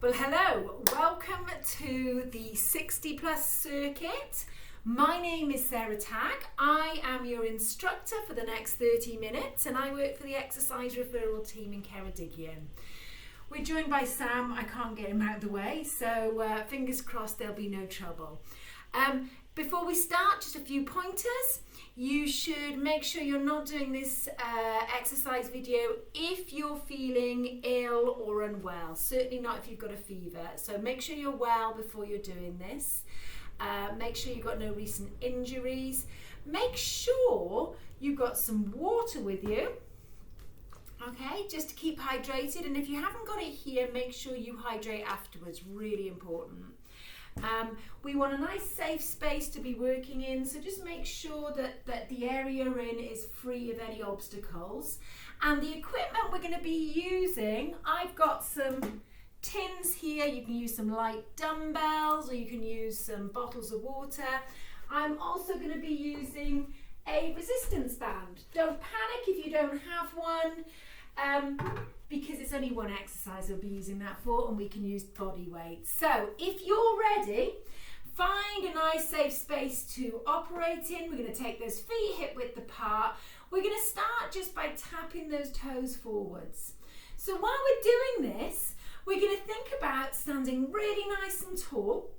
Well, hello, welcome to the 60 plus circuit. My name is Sarah Tagg. I am your instructor for the next 30 minutes and I work for the exercise referral team in Ceredigion. We're joined by Sam. I can't get him out of the way, so fingers crossed there'll be no trouble. Before we start, just a few pointers. You should make sure you're not doing this exercise video if you're feeling ill or unwell. Certainly not if you've got a fever. So make sure you're well before you're doing this. Make sure you've got no recent injuries. Make sure you've got some water with you. Okay, just to keep hydrated. And if you haven't got it here, make sure you hydrate afterwards. Really important. We want a nice safe space to be working in, so just make sure that the area you're in is free of any obstacles. And the equipment we're going to be using, I've got some tins here. You can use some light dumbbells or you can use some bottles of water. I'm also going to be using a resistance band. Don't panic if you don't have one. Because it's only one exercise we'll be using that for, and we can use body weight. So if you're ready, find a nice safe space to operate in. We're going to take those feet hip width apart. We're going to start just by tapping those toes forwards. So while we're doing this, we're going to think about standing really nice and tall,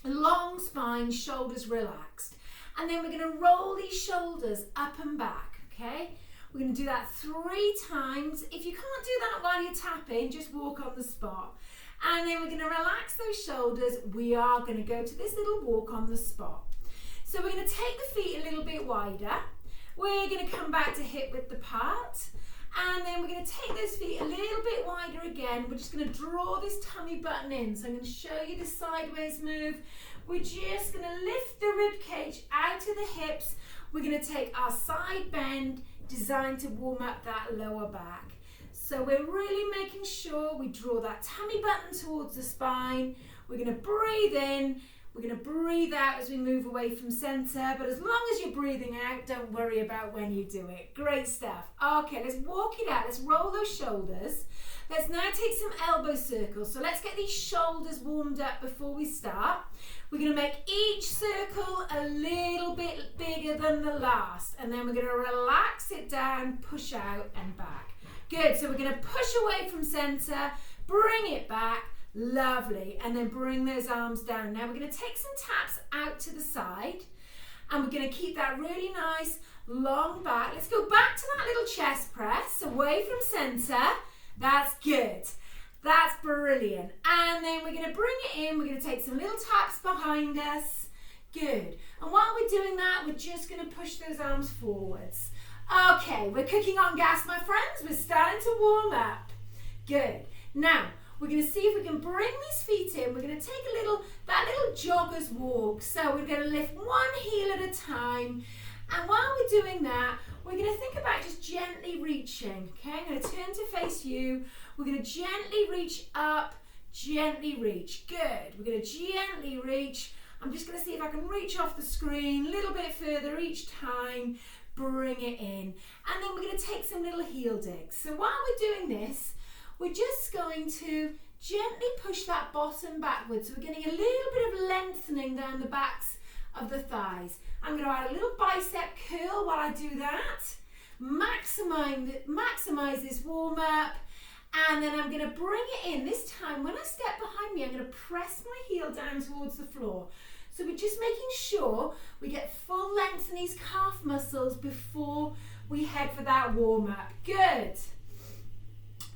long spine, shoulders relaxed. And then we're going to roll these shoulders up and back, okay? We're going to do that 3 times. If you can't do that while you're tapping, just walk on the spot. And then we're going to relax those shoulders. We are going to go to this little walk on the spot. So we're going to take the feet a little bit wider. We're going to come back to hip width apart. And then we're going to take those feet a little bit wider again. We're just going to draw this tummy button in. So I'm going to show you the sideways move. We're just going to lift the rib cage out of the hips. We're going to take our side bend, designed to warm up that lower back. So we're really making sure we draw that tummy button towards the spine. We're going to breathe in. We're going to breathe out as we move away from center. But as long as you're breathing out, don't worry about when you do it. Great stuff. Okay, let's walk it out. Let's roll those shoulders. Let's now take some elbow circles. So let's get these shoulders warmed up before we start. We're going to make each circle a little bit bigger than the last. And then we're going to relax it down, push out and back. Good. So we're going to push away from center, bring it back. Lovely. And then bring those arms down. Now we're going to take some taps out to the side. And we're going to keep that really nice, long back. Let's go back to that little chest press, away from center. That's good. That's brilliant. And then we're going to bring it in. We're going to take some little taps behind us. Good. And while we're doing that, we're just going to push those arms forwards. Okay, we're cooking on gas, my friends. We're starting to warm up. Good. Now, we're going to see if we can bring these feet in. We're going to take that little jogger's walk. So we're going to lift one heel at a time. And while we're doing that, we're going to think about just gently reaching. Okay, I'm going to turn to face you. We're going to gently reach up, gently reach. Good. We're going to gently reach. I'm just going to see if I can reach off the screen a little bit further each time. Bring it in. And then we're going to take some little heel digs. So while we're doing this, we're just going to gently push that bottom backwards. So we're getting a little bit of lengthening down the backs of the thighs. I'm going to add a little bicep curl while I do that. Maximize this warm up. And then I'm going to bring it in. This time, when I step behind me, I'm going to press my heel down towards the floor. So we're just making sure we get full length in these calf muscles before we head for that warm up. Good.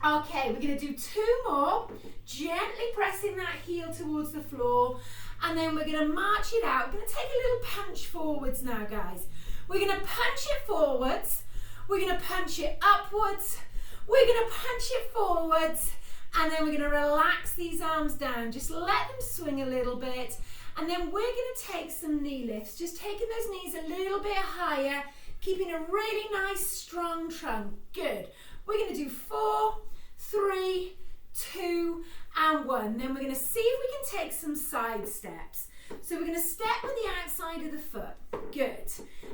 Okay, we're going to do 2 more. Gently pressing that heel towards the floor. And then we're going to march it out. We're going to take a little punch forwards now, guys. We're going to punch it forwards. We're going to punch it upwards. We're going to punch it forwards. And then we're going to relax these arms down. Just let them swing a little bit. And then we're going to take some knee lifts. Just taking those knees a little bit higher. Keeping a really nice, strong trunk. Good. We're going to do 4, 3, 2, and 1. Then we're going to see if we can take some side steps. So we're going to step with the outside of the foot. Good.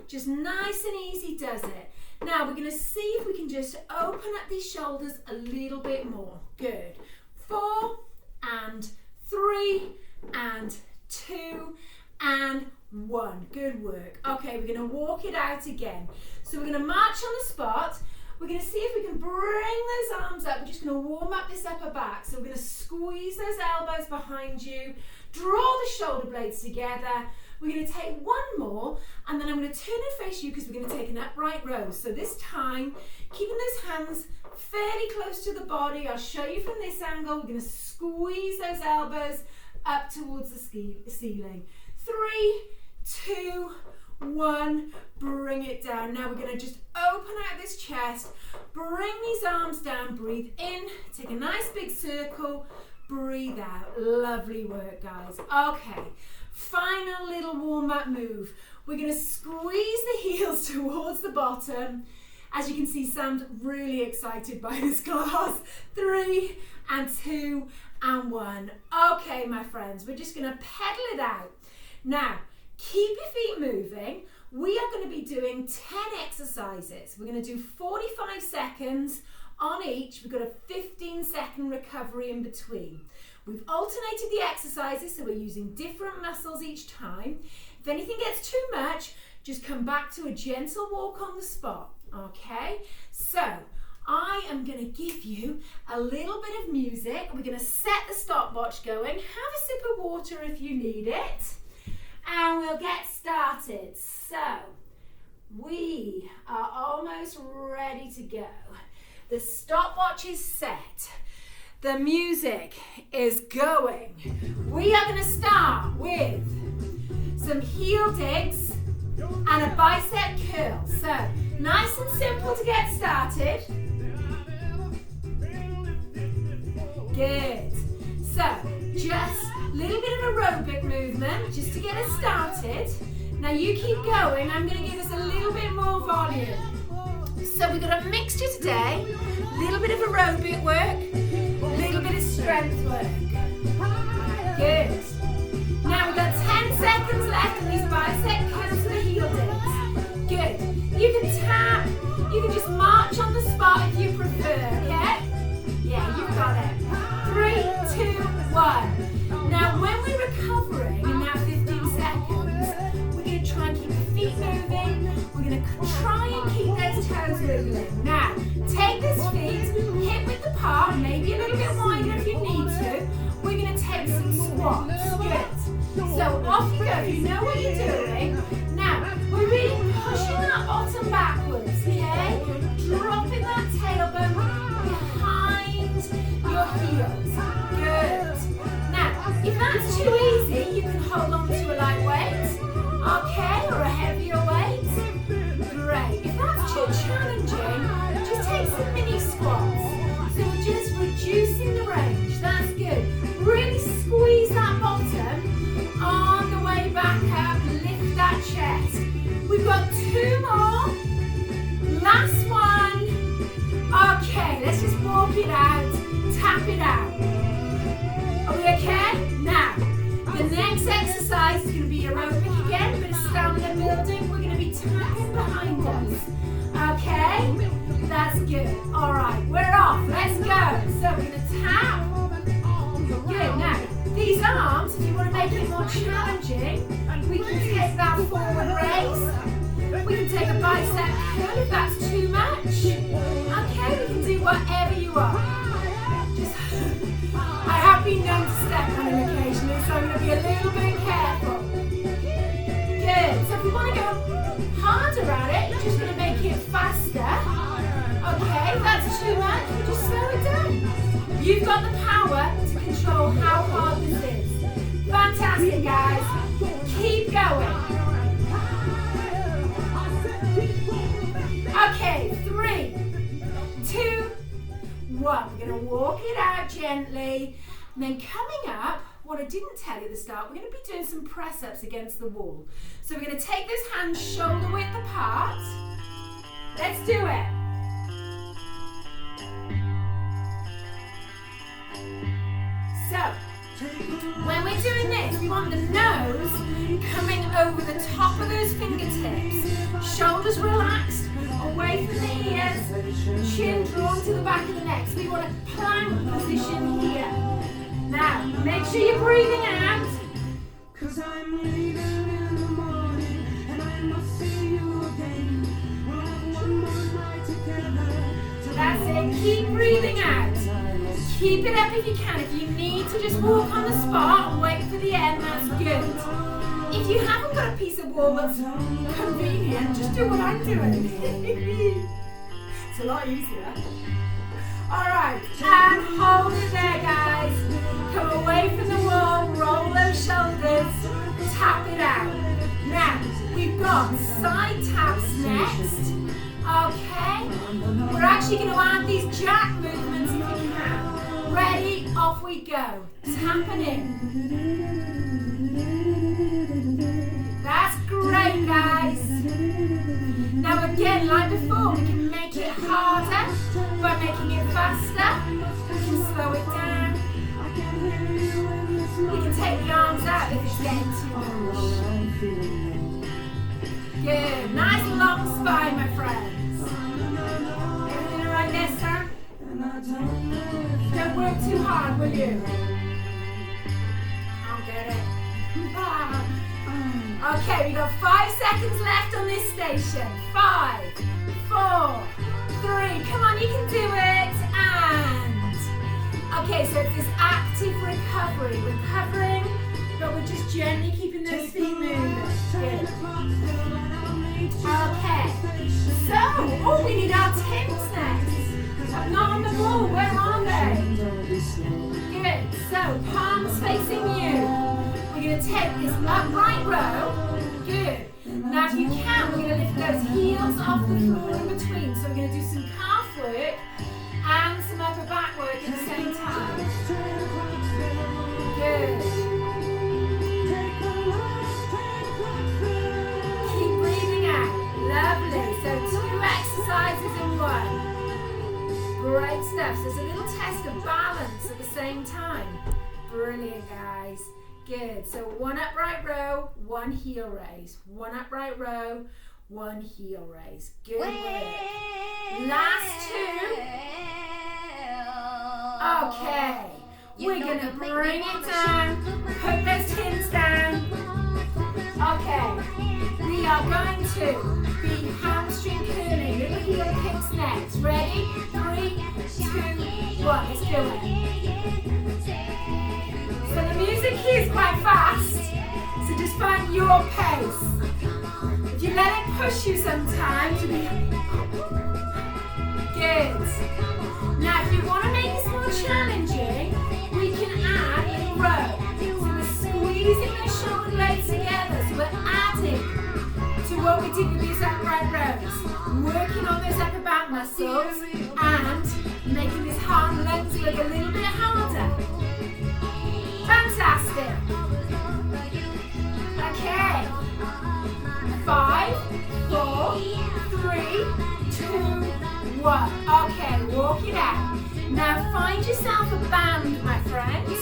Just nice and easy does it. Now we're going to see if we can just open up these shoulders a little bit more. Good. 4 walk it out again. So we're going to march on the spot. We're going to see if we can bring those arms up. We're just going to warm up this upper back. So we're going to squeeze those elbows behind you, draw the shoulder blades together. We're going to take one more, and then I'm going to turn and face you because we're going to take an upright row. So this time, keeping those hands fairly close to the body. I'll show you from this angle. We're going to squeeze those elbows up towards the ceiling. 3, 2, 1, bring it down. Now we're going to just open out this chest, bring these arms down, breathe in, take a nice big circle, breathe out. Lovely work, guys. Okay, final little warm-up move. We're going to squeeze the heels towards the bottom. As you can see, Sam's really excited by this class. 3 and 2 and 1. Okay, my friends, we're just going to pedal it out. Now, keep your feet moving. We are going to be doing 10 exercises. We're going to do 45 seconds on each. We've got a 15-second recovery in between. We've alternated the exercises, so we're using different muscles each time. If anything gets too much, just come back to a gentle walk on the spot. Okay, so I am going to give you a little bit of music. We're going to set the stopwatch going. Have a sip of water if you need it. And we'll get started. So, we are almost ready to go. The stopwatch is set. The music is going. We are going to start with some heel digs and a bicep curl. So, nice and simple to get started. Good. So, just a little bit of aerobic movement just to get us started. Now you keep going. I'm going to give us a little bit more volume. So we've got a mixture today. A little bit of aerobic work, a little bit of strength work. Good. Now we've got 10 seconds left on these bicep curls to the heel digs. Good. You can tap. You can just march on the spot if you prefer, okay? Yeah, you've got it. 3, 2, 1. Now when we're recovering in that 15 seconds, we're going to try and keep the feet moving. We're going to try and keep those toes wiggling. Now, take those feet, hip width apart, maybe a little bit wider if you need to. We're going to take some squats. Good. So off you go. If you know what you're doing. Now, we're really pushing that bottom backwards, okay? Dropping that tailbone behind your heels. Good. Now, if that's too easy, you can hold on to a light weight, okay, or a heavier weight. Great. If that's too challenging, just take some mini squats. So we're just reducing the range. That's good. Really squeeze that bottom on the way back up. Lift that chest. We've got 2 more. Last one. Okay, let's just walk it out. Tap it out. Are we okay? Now, the next exercise is going to be aerobic again, a bit of stamina building. We're going to be tapping behind us. Okay? That's good. All right, we're off. Let's go. So we're going to tap. Good. Now, these arms, if you want to make it more challenging, we can take that forward raise. We can take a bicep curl if that's too much. Okay, we can do whatever you want. I have been known to step on him occasionally, so I'm going to be a little bit careful. Good. So if we want to go harder at it, you're just going to make it faster. Okay, if that's too much, we just slow it down. You've got the power to control how hard this is. Fantastic, guys. Keep going. Okay, 3, 2, 1. We're going to walk it out gently. And then coming up, what I didn't tell you at the start, we're going to be doing some press-ups against the wall. So we're going to take those hands shoulder width apart. Let's do it. So, when we're doing this, we want the nose coming over the top of those fingertips. Shoulders relaxed, away from the ears, chin drawn to the back of the neck. So we want a plank position here. Now, make sure you're breathing out. 'Cause I'm leaving in the morning and I must see you breathing out. Keep it up if you can. If you need to just walk on the spot and wait for the end, that's good. If you haven't got a piece of wall that's convenient, just do what I'm doing. It's a lot easier. Alright, and hold it there, guys. Come away from the wall, roll those shoulders, tap it out. Now, we've got side taps next. Okay, we're actually going to add these jack movements if we can. Ready, off we go. Tapping in. That's great, guys. Now again, like before, we can make it harder by making it faster. We can slow it down. We can take the arms out if it's getting too much. Good. Nice long spine, my friends. Everything all right there, Sam? Don't work too hard, will you? I'll get it. Okay, we've got 5 seconds left on this station. 5, 4, 3. Come on, you can do it. And. Okay, so it's this active recovery. Recovering, but we're just gently keeping those feet moving. Good. Okay, so, we need our tins next. Not on the wall, where are they? Good, so palms facing you. We're going to take this upright row. Good. Now if you can, we're going to lift those heels off the floor in between. So we're going to do some calf work and some upper back work at the same time. Good. Keep breathing out. Lovely. So 2 exercises in 1. Great stuff. So it's a little test of balance at the same time. Brilliant, guys. Good. So 1 upright row, 1 heel raise. 1 upright row, 1 heel raise. Good work. Last 2. Okay. We're going to bring it down. Put those tins down. Okay. We are going to be hamstring curling. Little heel kicks next. Ready? 3, 2, 1. Let's do it. So the music here is quite fast, so just find your pace. If you let it push you sometimes, you'll be good. Now if you want to make this more challenging, we can add a row. So we're squeezing those shoulder blades together, so we're adding to what we did with these upright rows. Working on those upper back muscles and making this heart and lungs look a little bit harder. Fantastic. Okay. 5, 4, 3, 2, 1. Okay, walk it out. Now find yourself a band, my friends.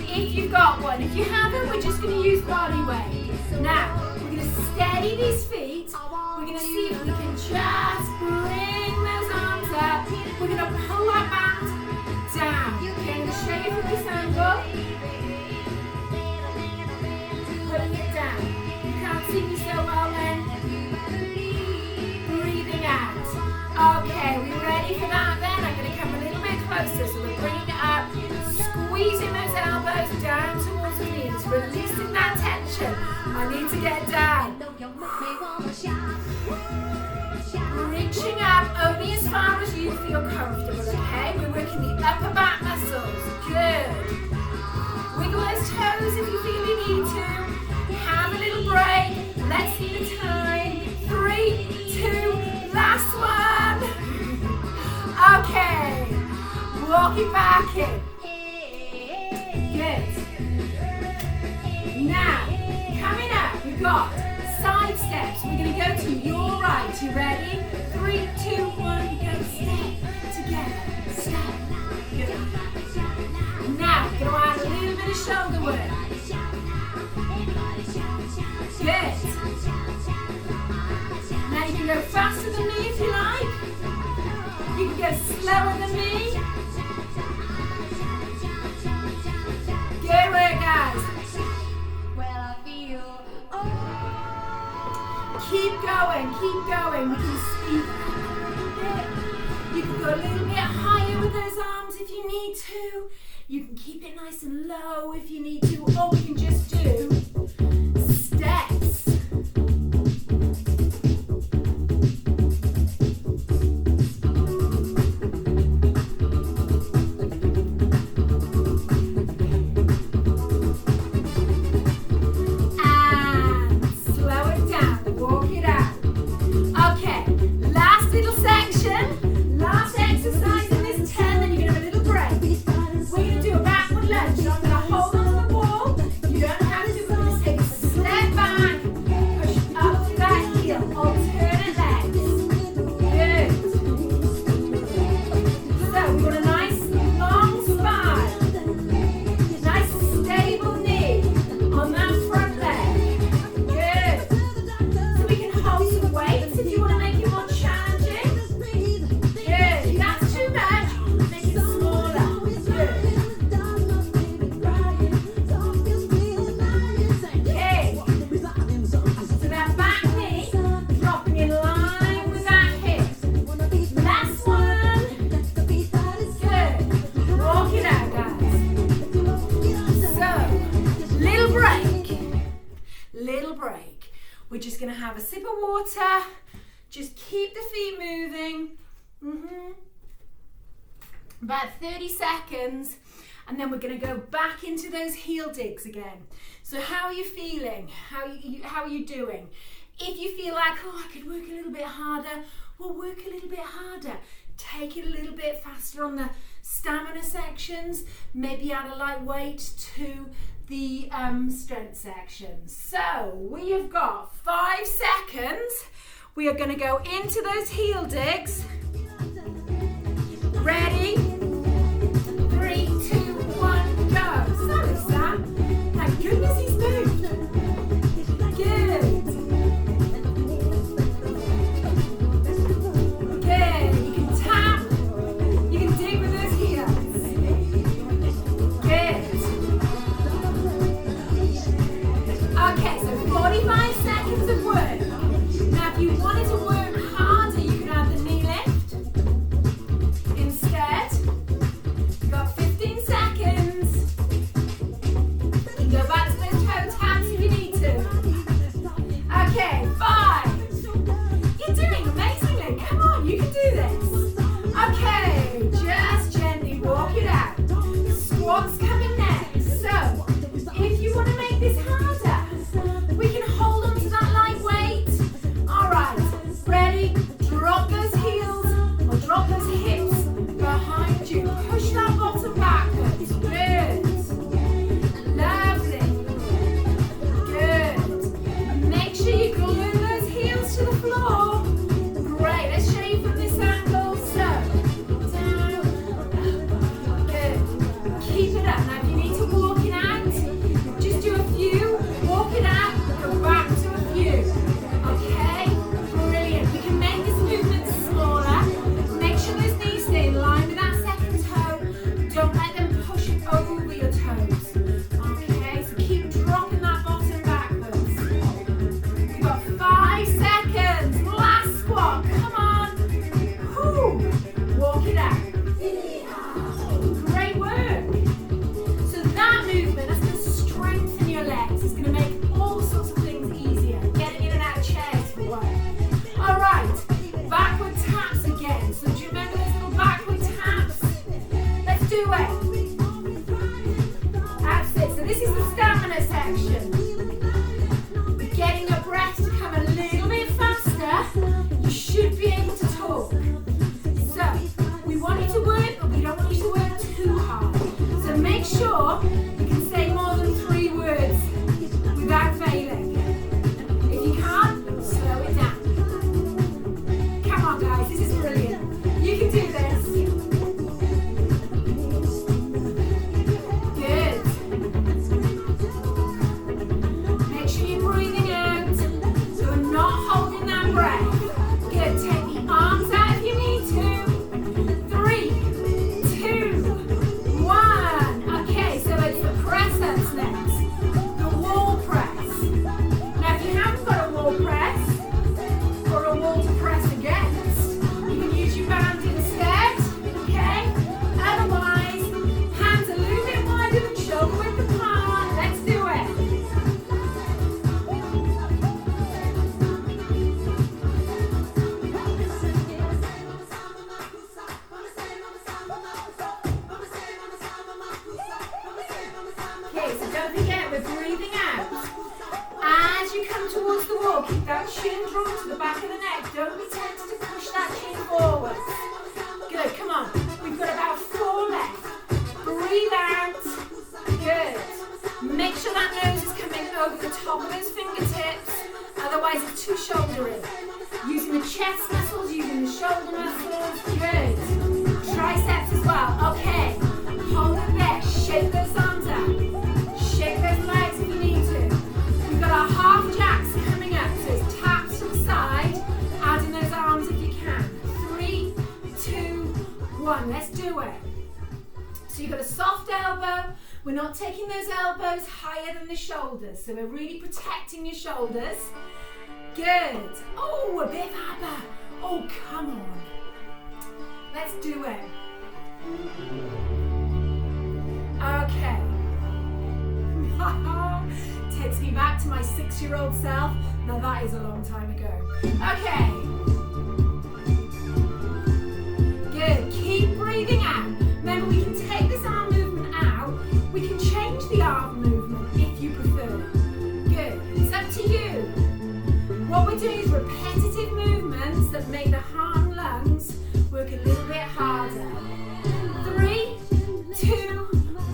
If you've got one. If you haven't, we're just going to use body weight. Now, we're going to steady these feet. We're going to see if we can just bring those arms up. We're going to pull that band down. Okay, I'm going to show you from this angle. Putting it down. You can't see me so well then. Breathing out. Okay, we ready for that then? I'm going to come a little bit closer. So we're bringing it up, squeezing those elbows down towards the knees, releasing that tension. I need to get down. Reaching up only as far as you feel comfortable, okay? We're working the upper back muscles. Good. Wiggle those toes if you feel you need to. Have a little break. Let's see the time. 3, 2, last one. Okay. Walk it back in. Good. Now, coming up, we've got side steps. We're going to go to your right. You ready? 3, 2, 1, go. Step together. Step. Good. Now, we're going to add a little bit of shoulder work. Good. Now you can go faster than me if you like. You can go slower than me. Good work, guys. Keep going, keep going. We can speed up a little bit. You can go a little bit higher with need to. You can keep it nice and low if you need to, or we can just do steps. We're just going to have a sip of water. Just keep the feet moving. About 30 seconds. And then we're going to go back into those heel digs again. So how are you feeling? How are you doing? If you feel like, oh, I could work a little bit harder, well, work a little bit harder. Take it a little bit faster on the stamina sections. Maybe add a light weight to the strength sections. So we have got 5 seconds. We are going to go into those heel digs. Ready? 3, 2, 1, go. Sorry, Sam. Thank goodness he's moved. Good. Good. You can tap. You can dig with those heels. Good. Okay, so 45 seconds of work. Now, if you wanted to work harder, you can add the knee lift instead. You've got 15 seconds. You can go back to those toe taps if you need to. Okay, 5. You're doing amazingly. Come on, you can do this. Okay, just gently walk it out. Squats coming next. So, if you want to make this harder, we can hold on to that light weight. All right, ready? Drop those heels or drop those hips behind you. Push that bottom backwards. Good. Lovely. Good. Make sure you glue those heels to the floor. Great. Let's show you from this angle. So, down. Good. Keep it up. Now, if you need to walk it out, just do a few. Walk it out. Go back to a few. Okay? Brilliant. We can make this movement smaller. Make sure those knees stay in line with that second toe. Don't let them push over your toes. Okay? So keep dropping that bottom backwards. We've got 5 seconds. Last squat. Come on. Whew. Walk it out. Great work. So that movement is going to strengthen your legs. It's going to make all sorts of things easier. Getting in and out of chairs will work. All right, backward taps again. So do you remember those little backward taps? Let's do it. That's it. So this is the stamina section. We're getting your breath to come a little bit faster. You should be able to talk. So we want you to work, but we don't want you to work too hard. So make sure you can say more than 3 words without failing. If you can't, slow it down. Come on, guys, this is brilliant. You can do this. Good. Make sure you're breathing out, so we're not holding that breath. Good. Take the arms out if you need to. 3, 2, 1. Okay, so it's the presser. that chin drawn to the back of the neck. Don't be tempted to push that chin forward. Good, come on. We've got about 4 left. Breathe out. Good. Make sure that nose is coming over the top of those fingertips. Otherwise it's too shouldery. Using the chest muscles, using the shoulder muscles. Good. Triceps as well. Okay. Hold it there. Shake those arms out. Shake those legs if you need to. We've got our half jacks coming up. So it's taps to the side. Add in those arms if you can. 3, 2, 1. Let's do it. So you've got a soft elbow. We're not taking those elbows higher than the shoulders. So we're really protecting your shoulders. Good. Oh, a bit of ABBA. Oh, come on. Let's do it. Okay. Takes me back to my 6-year-old self. Now that is a long time ago. Okay. Good. Keep breathing out. Remember, we can take this arm movement out. We can change the arm movement if you prefer. Good. It's up to you. What we're doing is repetitive movements that make the heart and lungs work a little bit harder. 3, 2,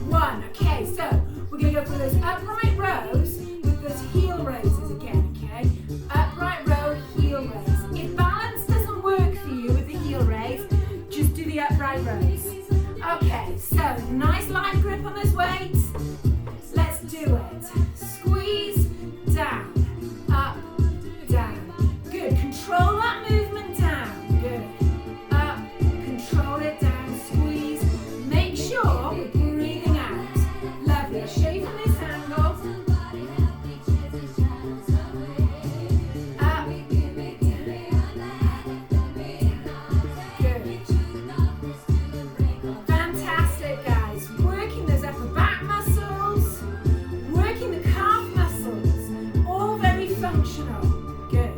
1. Okay, so we're going to go for those upright rows with those heel raises again, okay? Upright row, heel raise. If balance doesn't work for you with the heel raise, just do the upright rows. Okay, so nice light grip on those weights. Let's do it. Squeeze, down, up, down. Good, control that movement down. Good, up, control it down, squeeze. Make sure we're breathing out. Lovely, shape from this angle. Up, good. Fantastic, guys. Working those upper back muscles, working the calf muscles, all very functional. Good.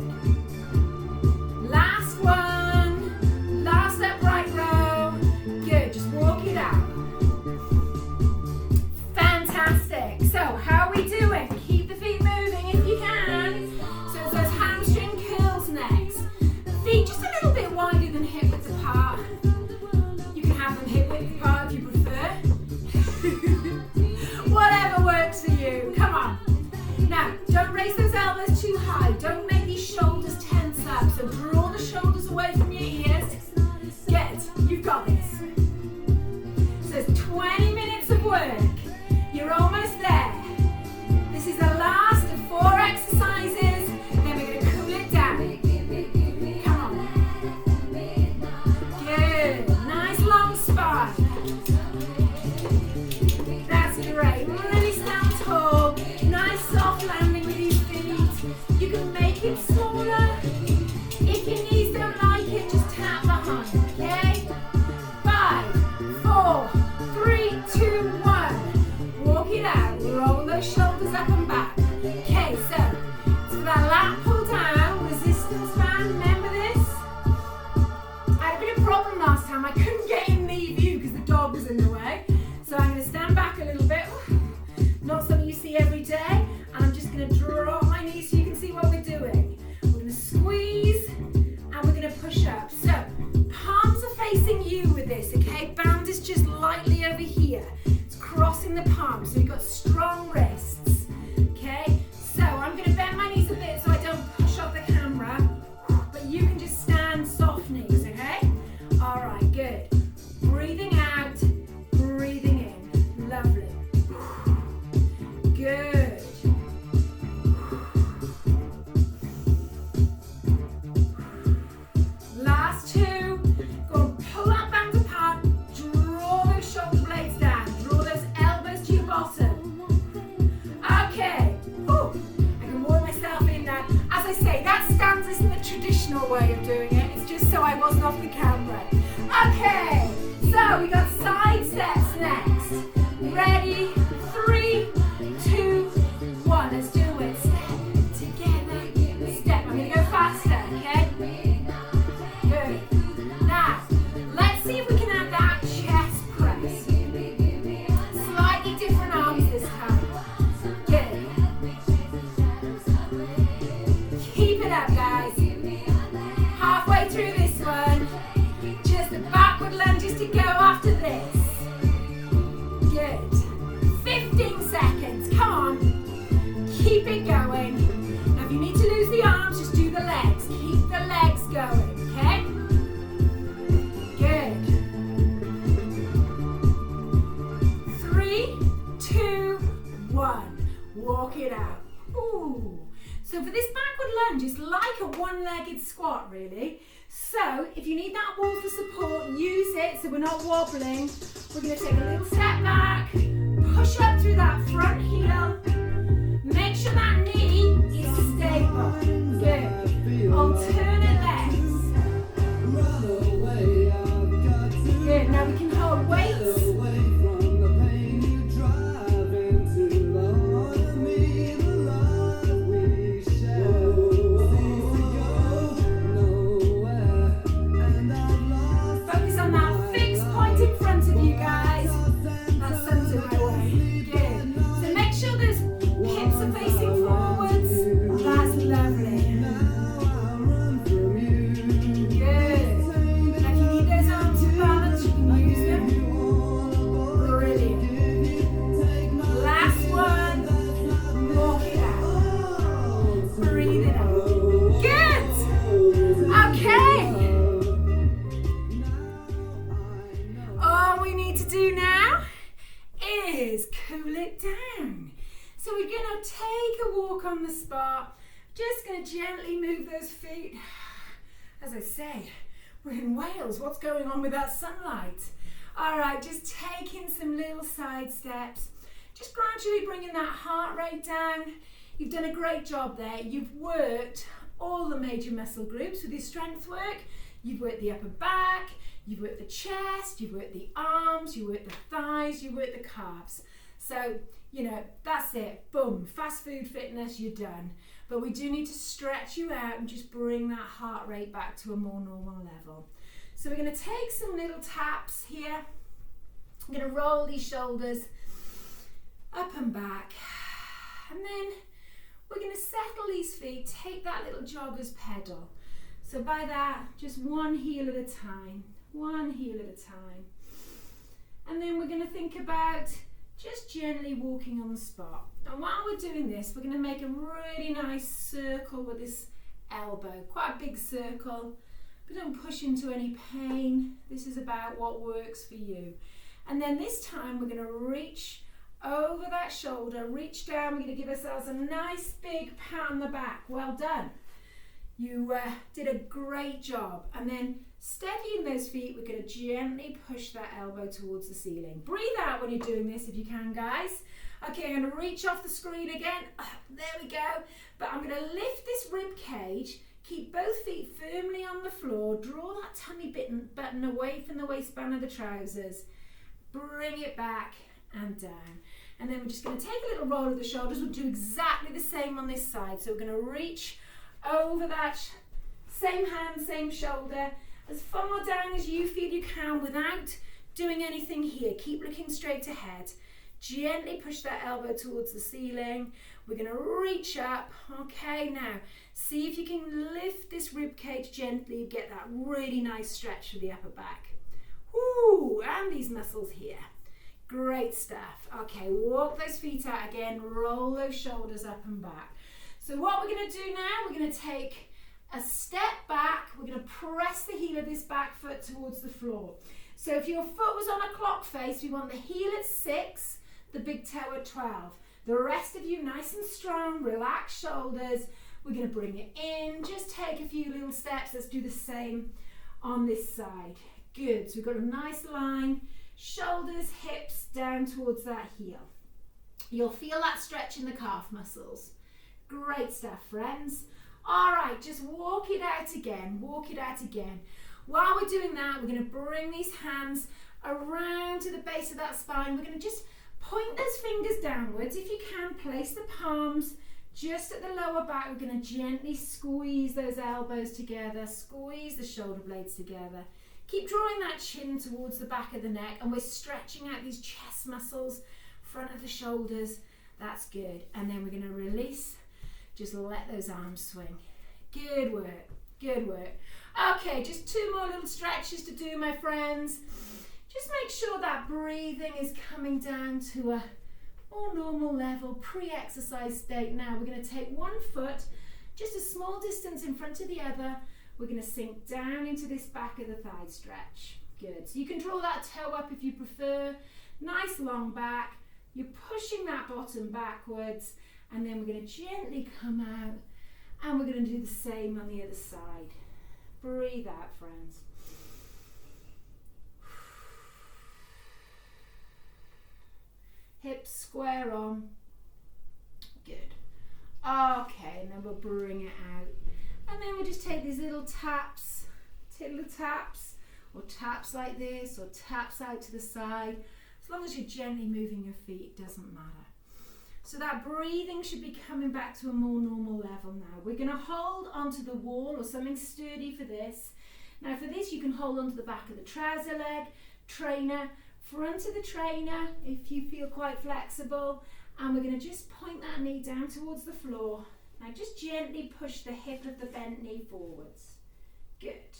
Last one, last upright row. Good, just walk it out. Fantastic. So, how are we doing? Keep the feet moving if you can. So it's those hamstring curls next. Feet just a little bit wider than hip width apart. You can have them hip width apart if you prefer. Whatever works for you. Come on. Now, don't raise those elbows too high. Don't make these shoulders tense up. So draw the shoulders away from your ears. Good. You've got this. So it's 20 minutes of work. You're almost there. This is the last of 4 exercises. Then we're going to cool it down. Come on. Good. Nice long spine. That's great. Really stand tall. Nice soft landing with these feet. You can make it smaller. If your knees don't like it, just tap behind. Okay? 5, 4, 3, 2, 1. Walk it out. Roll those shoulders up and back. Okay, so for that lat pull down, resistance band, remember this? I had a bit of a problem last time. I couldn't get in the view because the dog was in the way. So I'm going to stand back a little bit. Not something you see every day. And I'm just going to drop my knees so you can see what we're doing. We're going to squeeze and we're going to push up. So palms are facing you with this, okay? Band is just lightly over here. It's crossing the palms. So you've got strong wrists, okay? So I'm going to bend my knees a bit so I don't push off the camera. But you can just stand soft knees, okay? All right, good. Breathing out, breathing in. Lovely. Good. Last 2. Go and pull that band apart. Draw those shoulder blades down. Draw those elbows to your bottom. Okay. Ooh, I can warm myself in now. As I say, that stance isn't the traditional way of doing it. It's just so I wasn't off the camera. Okay. So we got side steps next. Ready? 3, 2, 1. Let's do it. Step together. Step. I'm going to go faster, okay? Good. Now, let's see if we can add that chest press. Slightly different arms this time. Good. Keep it it going. Now if you need to lose the arms, just do the legs. Keep the legs going, okay? Good. 3, 2, 1. Walk it out. Ooh. So for this backward lunge, it's like a one-legged squat really. So if you need that wall for support, use it so we're not wobbling. We're going to take a little step back, push up through that front heel. Make sure that knee is stable. Good. Alternate legs. Good. Now we can hold weights. On the spot, just going to gently move those feet. As I say, we're in Wales, what's going on with that sunlight? Alright, just taking some little side steps, just gradually bringing that heart rate down. You've done a great job there. You've worked all the major muscle groups with your strength work. You've worked the upper back, you've worked the chest, you've worked the arms, you worked the thighs, you worked the calves. So, you know, that's it. Boom. Fast food fitness, you're done. But we do need to stretch you out and just bring that heart rate back to a more normal level. So we're going to take some little taps here. I'm going to roll these shoulders up and back. And then we're going to settle these feet, take that little jogger's pedal. So by that, just one heel at a time. One heel at a time. And then we're going to think about just gently walking on the spot. And while we're doing this, we're going to make a really nice circle with this elbow. Quite a big circle, but don't push into any pain. This is about what works for you. And then this time we're going to reach over that shoulder, reach down. We're going to give ourselves a nice big pat on the back. Well done. You did a great job. And then steadying those feet, we're going to gently push that elbow towards the ceiling. Breathe out when you're doing this if you can, guys. Okay, I'm going to reach off the screen again. There we go. But I'm going to lift this rib cage, keep both feet firmly on the floor, draw that tummy button away from the waistband of the trousers, bring it back and down. And then we're just going to take a little roll of the shoulders. We'll do exactly the same on this side. So we're going to reach over that same hand, same shoulder, as far down as you feel you can without doing anything here. Keep looking straight ahead. Gently push that elbow towards the ceiling. We're going to reach up. Okay, now see if you can lift this rib cage gently. Get that really nice stretch for the upper back. Woo, and these muscles here. Great stuff. Okay, walk those feet out again. Roll those shoulders up and back. So what we're going to do now, we're going to take a step back. We're going to press the heel of this back foot towards the floor. So if your foot was on a clock face, we want the heel at 6, the big toe at 12. The rest of you nice and strong, relaxed shoulders. We're going to bring it in. Just take a few little steps. Let's do the same on this side. Good. So we've got a nice line. Shoulders, hips down towards that heel. You'll feel that stretch in the calf muscles. Great stuff, friends. All right, just walk it out again. Walk it out again. While we're doing that, we're going to bring these hands around to the base of that spine. We're going to just point those fingers downwards. If you can, place the palms just at the lower back. We're going to gently squeeze those elbows together, squeeze the shoulder blades together. Keep drawing that chin towards the back of the neck, and we're stretching out these chest muscles, front of the shoulders. That's good. And then we're going to release. Just let those arms swing. Good work. Good work. Okay, just 2 more little stretches to do, my friends. Just make sure that breathing is coming down to a or normal level, pre-exercise state. Now we're going to take one foot, just a small distance in front of the other. We're going to sink down into this back of the thigh stretch. Good. So you can draw that toe up if you prefer. Nice long back. You're pushing that bottom backwards, and then we're going to gently come out, and we're going to do the same on the other side. Breathe out, friends. Hips square on. Good. Okay, and then we'll bring it out. And then we'll just take these little taps, or taps like this, or taps out to the side. As long as you're gently moving your feet, it doesn't matter. So that breathing should be coming back to a more normal level now. We're going to hold onto the wall or something sturdy for this. Now for this, you can hold onto the back of the trouser leg, trainer, front of the trainer if you feel quite flexible. And we're going to just point that knee down towards the floor. Now just gently push the hip of the bent knee forwards. Good.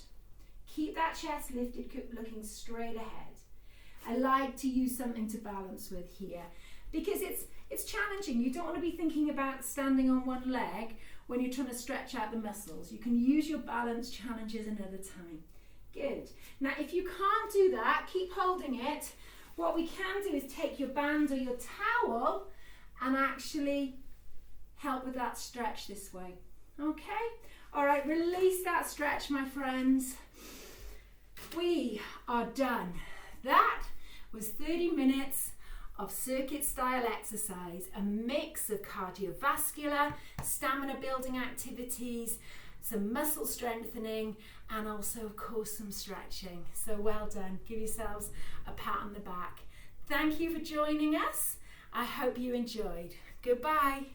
Keep that chest lifted, looking straight ahead. I like to use something to balance with here because it's challenging. You don't want to be thinking about standing on one leg when you're trying to stretch out the muscles. You can use your balance challenges another time. Good. Now if you can't do that, keep holding it. What we can do is take your band or your towel and actually help with that stretch this way. Okay? All right, release that stretch, my friends. We are done. That was 30 minutes of circuit style exercise, a mix of cardiovascular, stamina building activities, some muscle strengthening, and also of course some stretching. So well done. Give yourselves a pat on the back. Thank you for joining us. I hope you enjoyed. Goodbye.